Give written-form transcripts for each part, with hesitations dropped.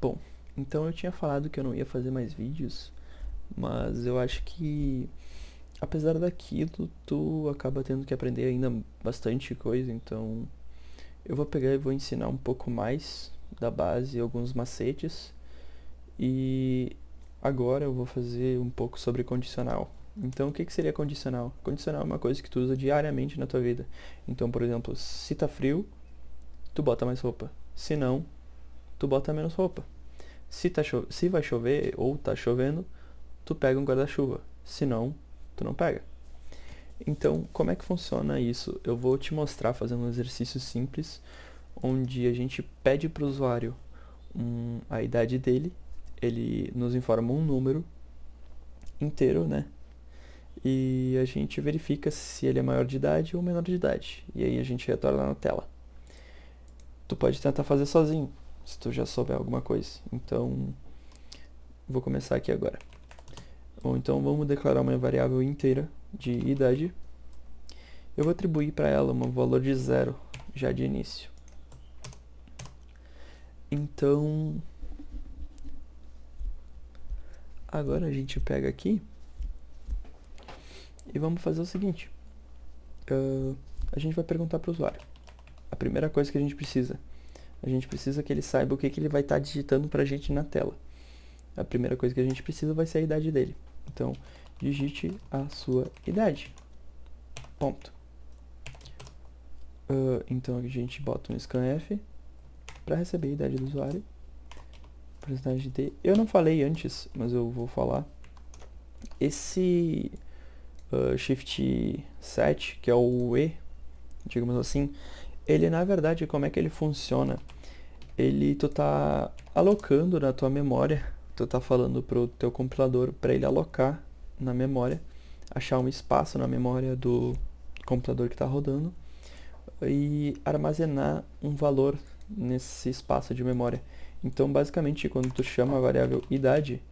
Bom, então eu tinha falado que eu não ia fazer mais vídeos, mas eu acho que apesar daquilo, tu acaba tendo que aprender ainda bastante coisa, então eu vou pegar e vou ensinar um pouco mais da base, alguns macetes, e agora eu vou fazer um pouco sobre condicional. Então, o que que seria condicional? Condicional é uma coisa que tu usa diariamente na tua vida. Então, por exemplo, se tá frio, tu bota mais roupa. Se não, tu bota menos roupa. Se vai chover ou tá chovendo, tu pega um guarda-chuva. Se não, tu não pega. Então, como é que funciona isso? Eu vou te mostrar fazendo um exercício simples, onde a gente pede para o usuário a idade dele, ele nos informa um número inteiro, né? E a gente verifica se ele é maior de idade ou menor de idade. E aí a gente retorna na tela. Tu pode tentar fazer sozinho, se tu já souber alguma coisa. Então, vou começar aqui agora. Bom, então vamos declarar uma variável inteira de idade. Eu vou atribuir para ela um valor de 0 já de início. Então, agora a gente pega aqui e vamos fazer o seguinte. A gente vai perguntar para o usuário. A primeira coisa que a gente precisa que ele saiba o que ele vai estar digitando para a gente na tela. A primeira coisa que a gente precisa vai ser a idade dele. Então, digite a sua idade. Ponto. Então a gente bota um scanf para receber a idade do usuário. Porcentagem de... Eu não falei antes, mas eu vou falar. Esse Shift 7, que é o E, digamos assim, ele na verdade, como é que ele funciona? Tu tá alocando na tua memória, tu tá falando pro teu compilador para ele alocar na memória, achar um espaço na memória do computador que está rodando e armazenar um valor nesse espaço de memória. Então, basicamente, quando tu chama a variável idade,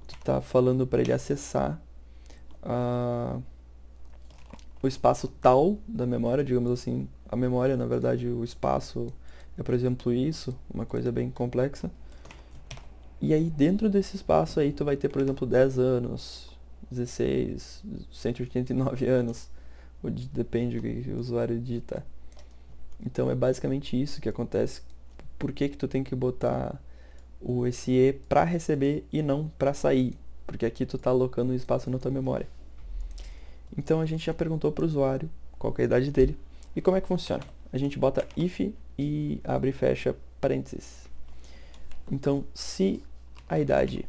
tu tá falando para ele acessar o espaço tal da memória, digamos assim. A memória, na verdade, o espaço é, por exemplo, isso, uma coisa bem complexa. E aí, dentro desse espaço aí, tu vai ter, por exemplo, 10 anos, 16, 189 anos, depende do que o usuário digita. Então, é basicamente isso que acontece. Por que que tu tem que botar o SE para receber e não para sair? Porque aqui tu tá alocando um espaço na tua memória. Então, a gente já perguntou para o usuário qual é a idade dele. E como é que funciona? A gente bota if e abre e fecha parênteses. Então, se a idade...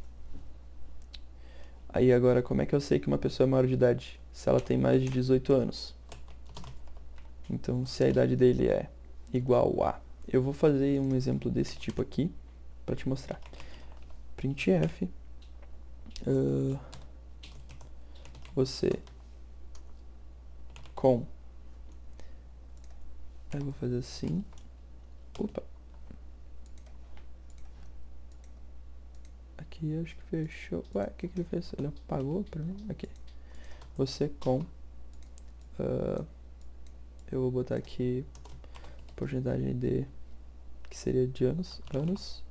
Aí agora, como é que eu sei que uma pessoa é maior de idade? Se ela tem mais de 18 anos. Então, se a idade dele é igual a... Eu vou fazer um exemplo desse tipo aqui para te mostrar. Printf você com... Aí eu vou fazer assim. Opa. Aqui acho que fechou. Ué, o que ele fez? Ele apagou pra mim? Aqui. Você com... eu vou botar aqui porcentagem de... que seria de anos. Anos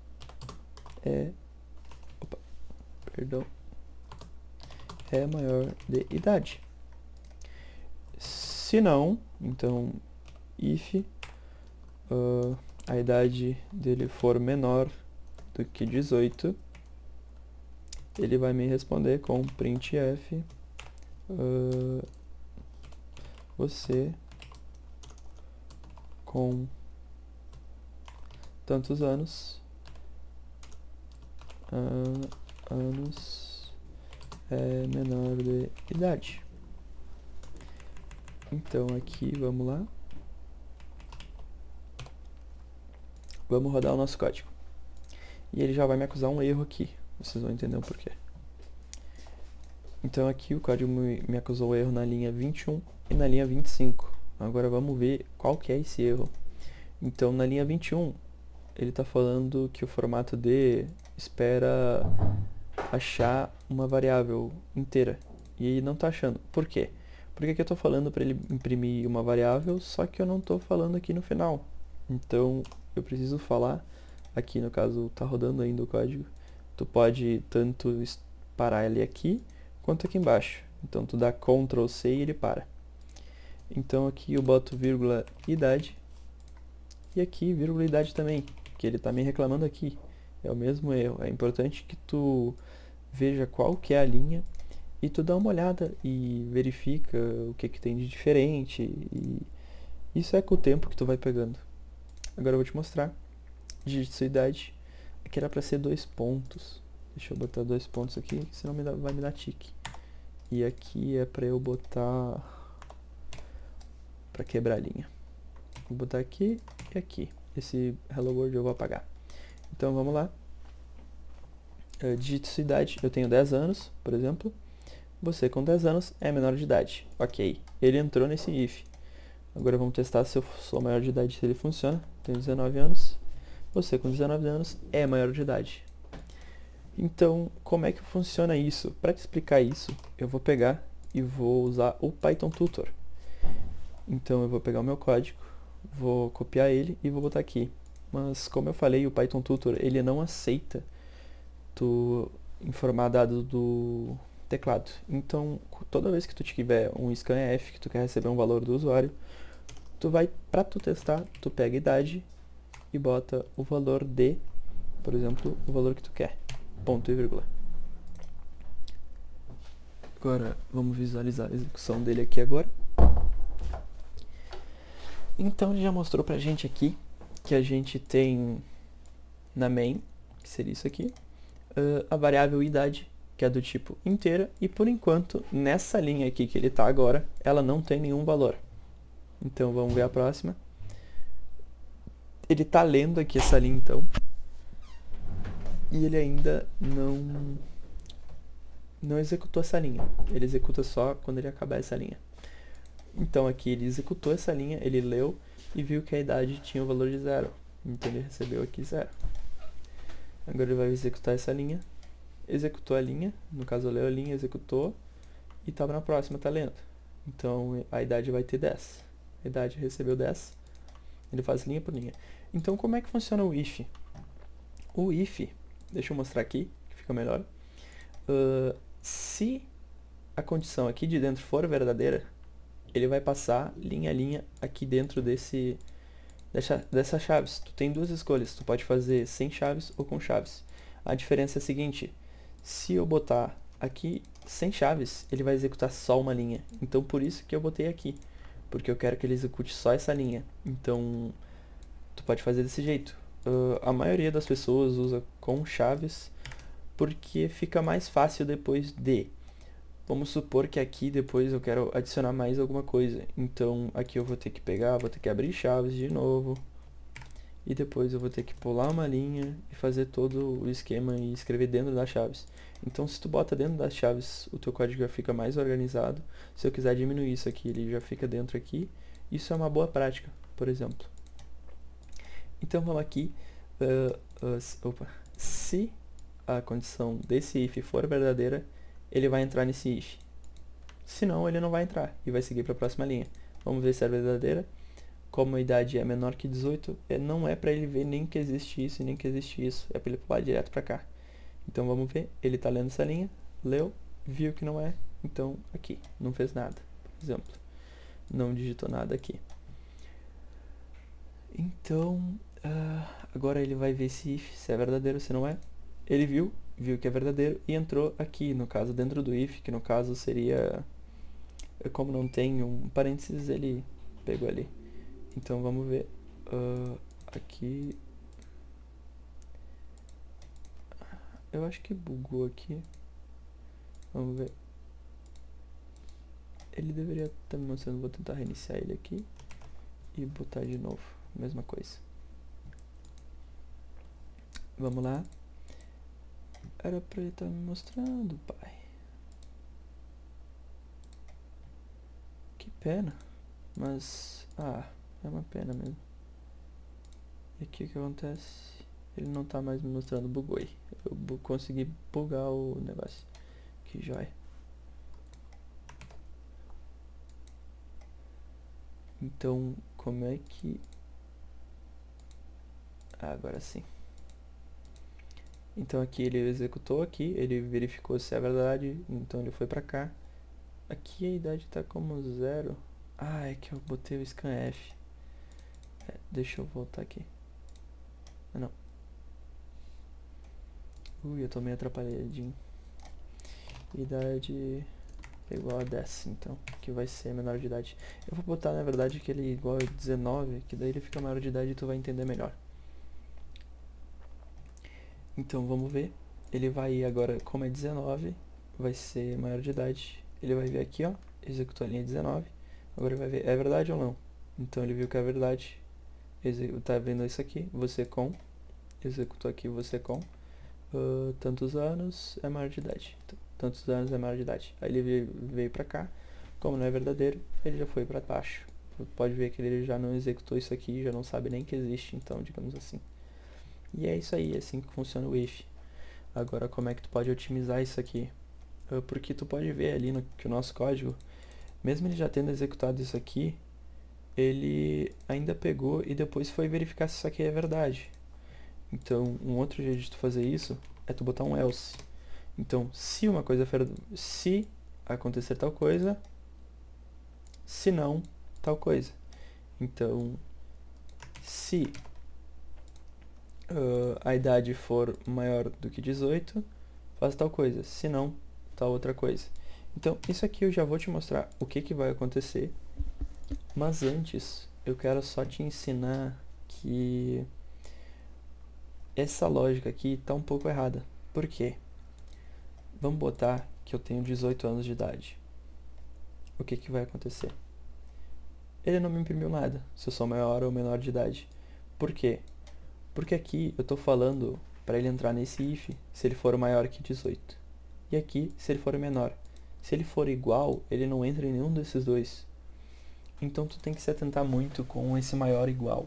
é... Opa. Perdão. É maior de idade. Se não, então if a idade dele for menor do que 18, ele vai me responder com printf você com tantos anos é menor de idade. Então aqui, vamos lá. Vamos rodar o nosso código. E ele já vai me acusar um erro aqui. Vocês vão entender o porquê. Então aqui o código me acusou erro na linha 21 e na linha 25. Agora vamos ver qual que é esse erro. Então na linha 21, ele está falando que o formato D espera achar uma variável inteira. E não está achando. Por quê? Porque aqui eu estou falando para ele imprimir uma variável, só que eu não estou falando aqui no final. Então eu preciso falar aqui no caso tá rodando ainda o código, tu pode tanto parar ele aqui, quanto aqui embaixo. Então tu dá Ctrl C e ele para. Então aqui eu boto vírgula idade, e aqui vírgula idade também, que ele tá me reclamando aqui. É o mesmo erro. É importante que tu veja qual que é a linha e tu dá uma olhada e verifica o que tem de diferente, e isso é com o tempo que tu vai pegando. Agora eu vou te mostrar. Digite sua idade. Aqui era pra ser 2 pontos. Deixa eu botar 2 pontos aqui, senão vai me dar tique. E aqui é pra eu botar... pra quebrar a linha. Vou botar aqui e aqui. Esse Hello World eu vou apagar. Então vamos lá. Digite sua idade. Eu tenho 10 anos, por exemplo. Você com 10 anos é menor de idade. Ok. Ele entrou nesse if. Agora vamos testar se eu sou maior de idade, se ele funciona. Tenho 19 anos. Você com 19 anos é maior de idade. Então, como é que funciona isso? Para te explicar isso, eu vou pegar e vou usar o Python Tutor. Então eu vou pegar o meu código, vou copiar ele e vou botar aqui. Mas como eu falei, o Python Tutor ele não aceita tu informar dados do teclado. Então, toda vez que tu tiver um scanf, que tu quer receber um valor do usuário, tu vai, para tu testar, tu pega a idade e bota o valor de, por exemplo, o valor que tu quer, ponto e vírgula. Agora, vamos visualizar a execução dele aqui agora. Então, ele já mostrou pra gente aqui que a gente tem na main, que seria isso aqui, a variável idade, que é do tipo inteira, e por enquanto, nessa linha aqui que ele tá agora, ela não tem nenhum valor. Então, vamos ver a próxima. Ele tá lendo aqui essa linha, então, e ele ainda não executou essa linha. Ele executa só quando ele acabar essa linha. Então aqui ele executou essa linha, ele leu e viu que a idade tinha o valor de 0. Então ele recebeu aqui 0. Agora ele vai executar essa linha. Executou a linha, no caso leu a linha, executou, e estava na próxima, tá lendo. Então a idade vai ter 10. A idade recebeu 10. Ele faz linha por linha. Então como é que funciona o if? O if, deixa eu mostrar aqui, que fica melhor. Se a condição aqui de dentro for verdadeira, ele vai passar linha a linha aqui dentro dessas chaves. Tu tem duas escolhas, tu pode fazer sem chaves ou com chaves. A diferença é a seguinte: se eu botar aqui sem chaves, ele vai executar só uma linha. Então por isso que eu botei aqui, porque eu quero que ele execute só essa linha. Então tu pode fazer desse jeito. A maioria das pessoas usa com chaves porque fica mais fácil depois de... Vamos supor que aqui depois eu quero adicionar mais alguma coisa. Então aqui eu vou ter que pegar, vou ter que abrir chaves de novo. E depois eu vou ter que pular uma linha e fazer todo o esquema e escrever dentro das chaves. Então se tu bota dentro das chaves, o teu código já fica mais organizado. Se eu quiser diminuir isso aqui, ele já fica dentro aqui. Isso é uma boa prática, por exemplo. Então vamos aqui. Se a condição desse if for verdadeira, ele vai entrar nesse if. Senão ele não vai entrar e vai seguir para a próxima linha. Vamos ver se é verdadeira. Como a idade é menor que 18, não é para ele ver nem que existe isso e nem que existe isso. É para ele pular direto para cá. Então vamos ver. Ele está lendo essa linha, leu, viu que não é. Então aqui, não fez nada, por exemplo. Não digitou nada aqui. Então, agora ele vai ver se é verdadeiro ou se não é. Ele viu que é verdadeiro e entrou aqui, no caso, dentro do if, que no caso seria... Como não tem um parênteses, ele pegou ali. Então vamos ver. Aqui... Eu acho que bugou aqui. Vamos ver. Ele deveria estar me mostrando. Vou tentar reiniciar ele aqui e botar de novo. Mesma coisa. Vamos lá. Era pra ele estar me mostrando, pai. Que pena. Mas... é uma pena mesmo. E aqui o que acontece? Ele não tá mais me mostrando, bugou aí. Eu consegui bugar o negócio. Que jóia. Então, como é que... agora sim. Então aqui ele executou aqui, ele verificou se é verdade, então ele foi pra cá. Aqui a idade tá como 0. Ah, é que eu botei o scanf. Deixa eu voltar aqui. Ah, não. Eu tô meio atrapalhadinho. Idade é igual a 10, então, que vai ser menor de idade. Eu vou botar, na verdade, que ele é igual a 19, que daí ele fica maior de idade e tu vai entender melhor. Então, vamos ver. Ele vai ir agora, como é 19, vai ser maior de idade. Ele vai vir aqui, ó, executou a linha 19. Agora ele vai ver, é verdade ou não? Então, ele viu que é verdade. Tá vendo isso aqui, você com, executou aqui você com, tantos anos é maior de idade. Então, tantos anos é maior de idade. Aí ele veio pra cá, como não é verdadeiro, ele já foi pra baixo. Pode ver que ele já não executou isso aqui, já não sabe nem que existe, então, digamos assim. E é isso aí, é assim que funciona o if. Agora, como é que tu pode otimizar isso aqui? Porque tu pode ver ali que o nosso código, mesmo ele já tendo executado isso aqui, ele ainda pegou e depois foi verificar se isso aqui é verdade. Então, um outro jeito de tu fazer isso é tu botar um else. Então, se uma coisa se acontecer tal coisa, se não, tal coisa. Então, se a idade for maior do que 18, faz tal coisa. Se não, tal outra coisa. Então, isso aqui eu já vou te mostrar o que vai acontecer. Mas antes, eu quero só te ensinar que essa lógica aqui está um pouco errada. Por quê? Vamos botar que eu tenho 18 anos de idade. O que vai acontecer? Ele não me imprimiu nada, se eu sou maior ou menor de idade. Por quê? Porque aqui eu estou falando para ele entrar nesse if se ele for maior que 18. E aqui se ele for menor. Se ele for igual, ele não entra em nenhum desses dois. Então tu tem que se atentar muito com esse maior igual.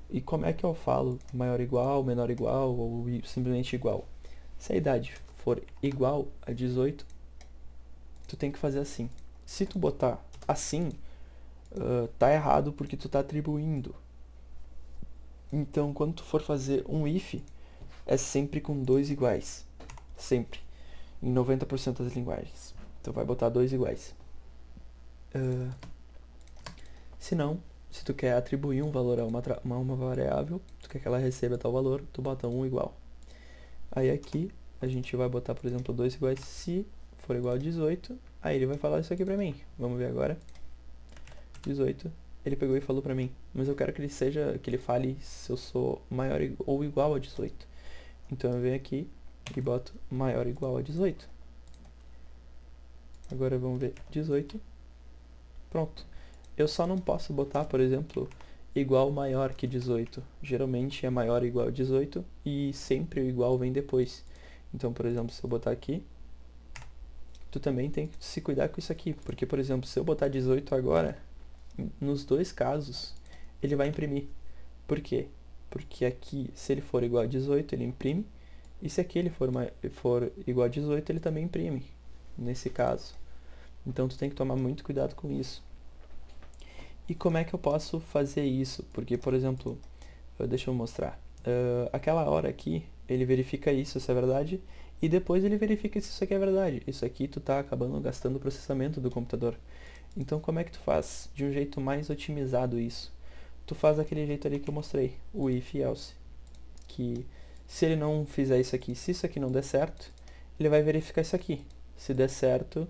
E como é que eu falo maior igual, menor igual ou simplesmente igual? Se a idade for igual a 18, tu tem que fazer assim. Se tu botar assim, tá errado porque tu tá atribuindo. Então, quando tu for fazer um if, é sempre com dois iguais. Sempre. Em 90% das linguagens. Tu vai botar dois iguais. Se não, se tu quer atribuir um valor a uma variável, tu quer que ela receba tal valor, tu bota um igual. Aí aqui, a gente vai botar, por exemplo, dois iguais se for igual a 18. Aí ele vai falar isso aqui pra mim. Vamos ver agora. 18. Ele pegou e falou pra mim. Mas eu quero que ele fale se eu sou maior ou igual a 18. Então eu venho aqui e boto maior ou igual a 18. Agora vamos ver 18. Pronto. Eu só não posso botar, por exemplo, igual maior que 18. Geralmente é maior ou igual a 18 e sempre o igual vem depois. Então, por exemplo, se eu botar aqui, tu também tem que se cuidar com isso aqui. Porque, por exemplo, se eu botar 18 agora, nos dois casos, ele vai imprimir. Por quê? Porque aqui, se ele for igual a 18, ele imprime. E se aqui ele for igual a 18, ele também imprime. Nesse caso. Então, tu tem que tomar muito cuidado com isso. E como é que eu posso fazer isso? Porque, por exemplo, deixa eu mostrar. Aquela hora aqui, ele verifica isso, se é verdade. E depois ele verifica se isso aqui é verdade. Isso aqui tu tá acabando gastando o processamento do computador. Então, como é que tu faz de um jeito mais otimizado isso? Tu faz daquele jeito ali que eu mostrei, o if else. Que se ele não fizer isso aqui, se isso aqui não der certo, ele vai verificar isso aqui. Se der certo,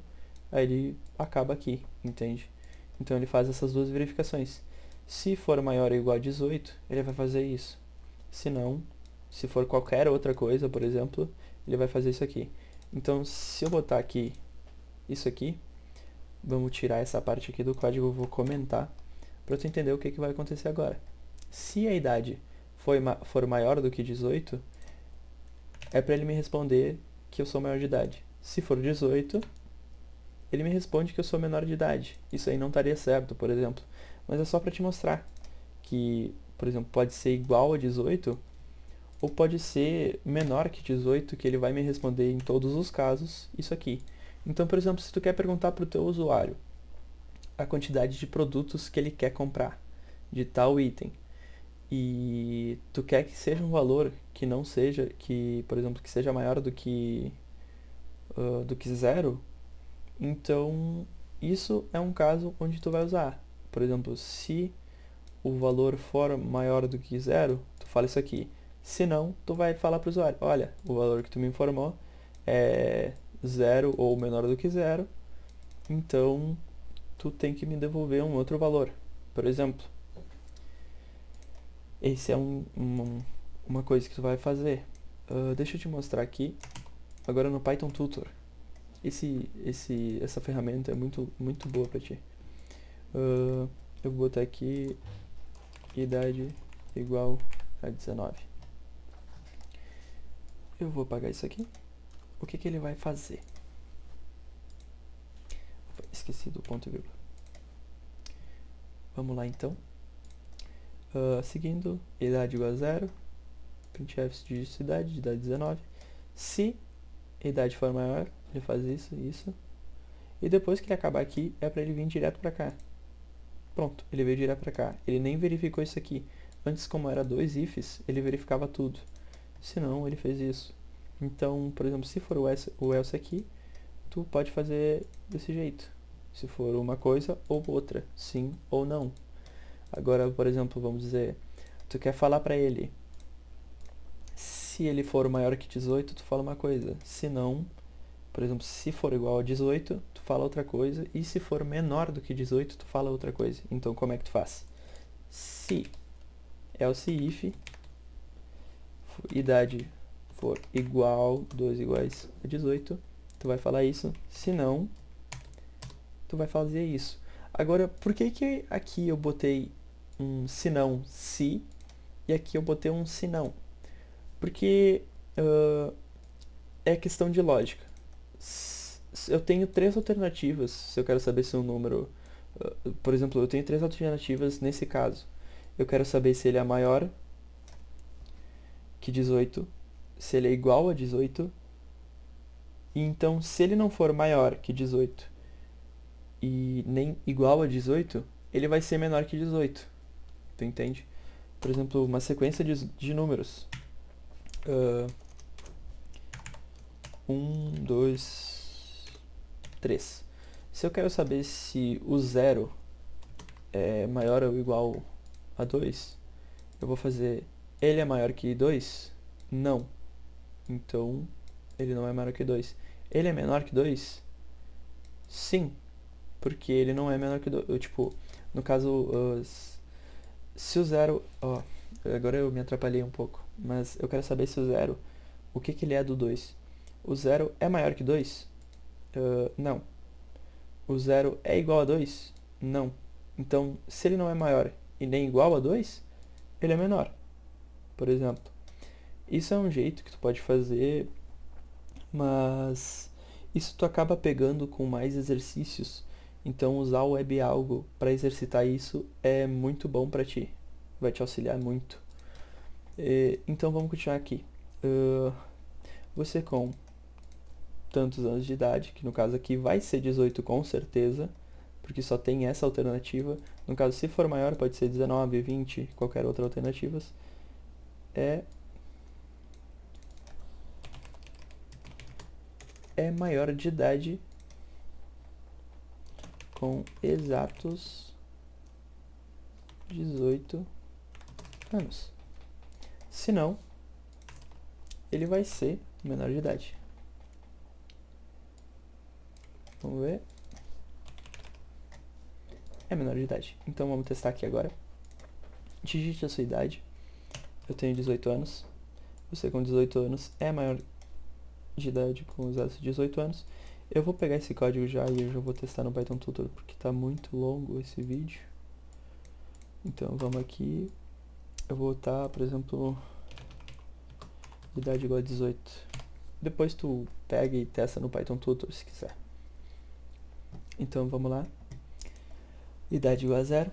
aí ele acaba aqui, entende? Então ele faz essas duas verificações. Se for maior ou igual a 18, ele vai fazer isso. Se não, se for qualquer outra coisa, por exemplo, ele vai fazer isso aqui. Então, se eu botar aqui isso aqui, vamos tirar essa parte aqui do código, eu vou comentar para tu entender o que vai acontecer agora. Se a idade for maior do que 18, é para ele me responder que eu sou maior de idade. Se for 18, ele me responde que eu sou menor de idade. Isso aí não estaria certo, por exemplo. Mas é só para te mostrar que, por exemplo, pode ser igual a 18 ou pode ser menor que 18, que ele vai me responder em todos os casos isso aqui. Então, por exemplo, se tu quer perguntar para o teu usuário a quantidade de produtos que ele quer comprar de tal item, e tu quer que seja um valor que não seja, que, por exemplo, que seja maior do que zero, então isso é um caso onde tu vai usar. Por exemplo, se o valor for maior do que zero, tu fala isso aqui. Se não, tu vai falar para o usuário, olha, o valor que tu me informou é zero ou menor do que zero, então tu tem que me devolver um outro valor. Por exemplo, esse é uma coisa que tu vai fazer. Deixa eu te mostrar aqui, agora no Python Tutor. Essa ferramenta é muito boa para ti. Eu vou botar aqui idade igual a 19. Eu vou apagar isso aqui. O que ele vai fazer? Opa, esqueci do ponto e vírgula. Vamos lá então. Seguindo, idade igual a 0. Printf dígito idade 19. Se a idade for maior, ele faz isso. E depois que ele acabar aqui, é para ele vir direto para cá. Pronto, ele veio direto para cá. Ele nem verificou isso aqui. Antes, como era 2 ifs, ele verificava tudo. Se não, ele fez isso. Então, por exemplo, se for o else aqui, tu pode fazer desse jeito. Se for uma coisa ou outra, sim ou não. Agora, por exemplo, vamos dizer, tu quer falar para ele, se ele for maior que 18, tu fala uma coisa. Se não, por exemplo, se for igual a 18, tu fala outra coisa. E se for menor do que 18, tu fala outra coisa. Então, como é que tu faz? Se else if idade for igual, 2 iguais a 18, tu vai falar isso. Se não, tu vai fazer isso. Agora, por que aqui eu botei um se não, se, e aqui eu botei um se não? Porque é questão de lógica. Eu tenho 3 alternativas, se eu quero saber se um número... por exemplo, eu tenho 3 alternativas nesse caso. Eu quero saber se ele é maior que 18, se ele é igual a 18, e então, se ele não for maior que 18 e nem igual a 18, ele vai ser menor que 18. Tu entende? Por exemplo, uma sequência de números. 1, 2, 3. Se eu quero saber se o 0 é maior ou igual a 2, eu vou fazer ele é maior que 2? Não. Então, ele não é maior que 2. Ele é menor que 2? Sim. Porque ele não é menor que 2. Tipo, no caso, se o 0... agora eu me atrapalhei um pouco. Mas eu quero saber se o 0, o que ele é do 2. O 0 é maior que 2? Não. O 0 é igual a 2? Não. Então, se ele não é maior e nem igual a 2, ele é menor. Por exemplo. Isso é um jeito que tu pode fazer, mas isso tu acaba pegando com mais exercícios. Então, usar o WebAlgo para exercitar isso é muito bom para ti. Vai te auxiliar muito. Então, vamos continuar aqui. Você com tantos anos de idade, que no caso aqui vai ser 18 com certeza, porque só tem essa alternativa. No caso, se for maior, pode ser 19, 20, qualquer outra alternativa. É maior de idade com exatos 18 anos. Se não, ele vai ser menor de idade. Vamos ver. É menor de idade. Então vamos testar aqui agora. Digite a sua idade. Eu tenho 18 anos. Você com 18 anos é maior de idade com exatos 18 anos. Eu vou pegar esse código já e eu já vou testar no Python Tutor, porque está muito longo esse vídeo. Então vamos aqui. Eu vou botar, por exemplo, idade igual a 18. Depois tu pega e testa no Python Tutor se quiser. Então vamos lá. Idade igual a 0.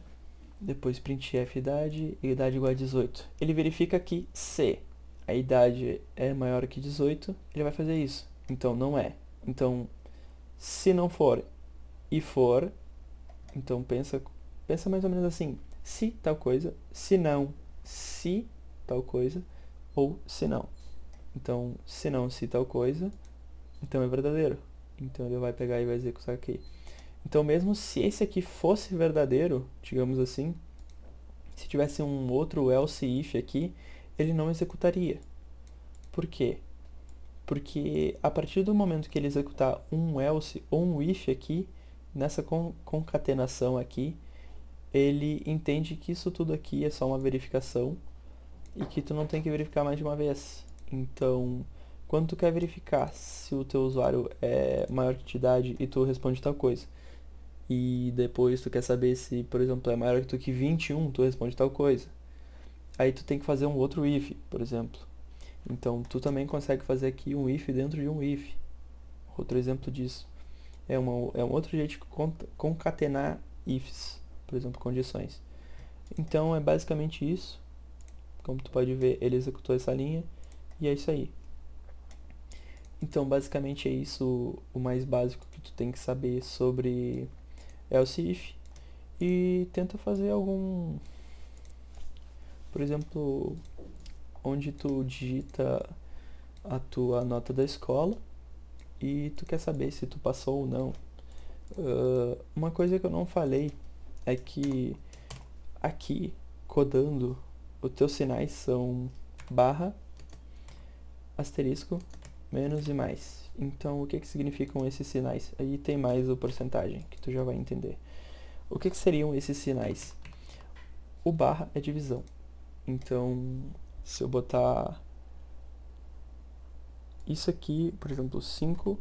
Depois printf idade e idade igual a 18. Ele verifica que se a idade é maior que 18, ele vai fazer isso. Então não é. Então, se não for e for, então pensa mais ou menos assim. Se tal coisa, se não, se tal coisa ou se não. Então, se não, se tal coisa, então é verdadeiro. Então ele vai pegar e vai executar aqui. Então mesmo se esse aqui fosse verdadeiro, digamos assim, se tivesse um outro else if aqui, ele não executaria. Por quê? Porque a partir do momento que ele executar um else ou um if aqui, nessa concatenação aqui, ele entende que isso tudo aqui é só uma verificação e que tu não tem que verificar mais de uma vez. Então, quando tu quer verificar se o teu usuário é maior que de idade e tu responde tal coisa, e depois tu quer saber se, por exemplo, é maior que tu que 21, tu responde tal coisa. Aí tu tem que fazer um outro if, por exemplo. Então, tu também consegue fazer aqui um if dentro de um if. Outro exemplo disso. É um outro jeito de concatenar ifs, por exemplo, condições. Então, é basicamente isso. Como tu pode ver, ele executou essa linha e é isso aí. Então, basicamente é isso o mais básico que tu tem que saber sobre else if. E tenta fazer algum, por exemplo, onde tu digita a tua nota da escola e tu quer saber se tu passou ou não. Uma coisa que eu não falei é que aqui, codando, os teus sinais são barra, asterisco, menos e mais. Então, o que significam esses sinais? Aí tem mais o porcentagem, que tu já vai entender. O que seriam esses sinais? O barra é divisão. Então, se eu botar isso aqui, por exemplo, 5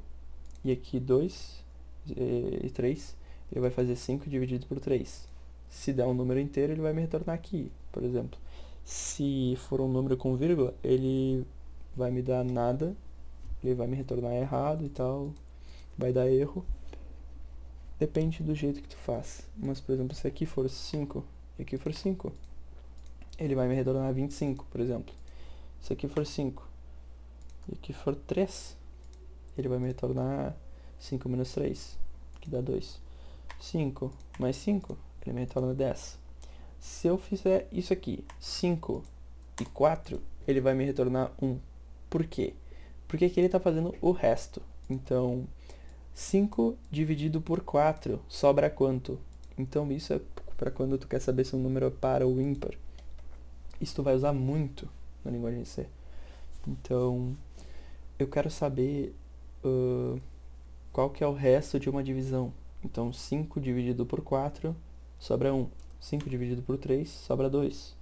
e aqui 2 e 3, ele vai fazer 5 dividido por 3. Se der um número inteiro, ele vai me retornar aqui, por exemplo. Se for um número com vírgula, ele vai me dar nada, ele vai me retornar errado e tal, vai dar erro. Depende do jeito que tu faz. Mas, por exemplo, se aqui for 5 e aqui for 5, ele vai me retornar 25, por exemplo. Se aqui for 5 e aqui for 3, ele vai me retornar 5 menos 3, que dá 2. 5 mais 5, ele me retorna 10. Se eu fizer isso aqui, 5 e 4, ele vai me retornar 1. Por quê? Porque aqui ele está fazendo o resto. Então, 5 dividido por 4 sobra quanto? Então, isso é para quando tu quer saber se um número é par ou ímpar. Isso tu vai usar muito na linguagem C. Então, eu quero saber qual que é o resto de uma divisão. Então, 5 dividido por 4 sobra 1. 5 dividido por 3 sobra 2.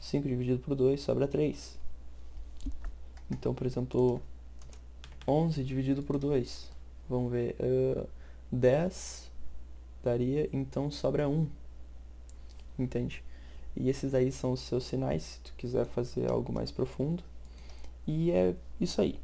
5 dividido por 2 sobra 3. Então, por exemplo, 11 dividido por 2. Vamos ver. 10 daria, então sobra 1. Entende? E esses aí são os seus sinais, se tu quiser fazer algo mais profundo. E é isso aí.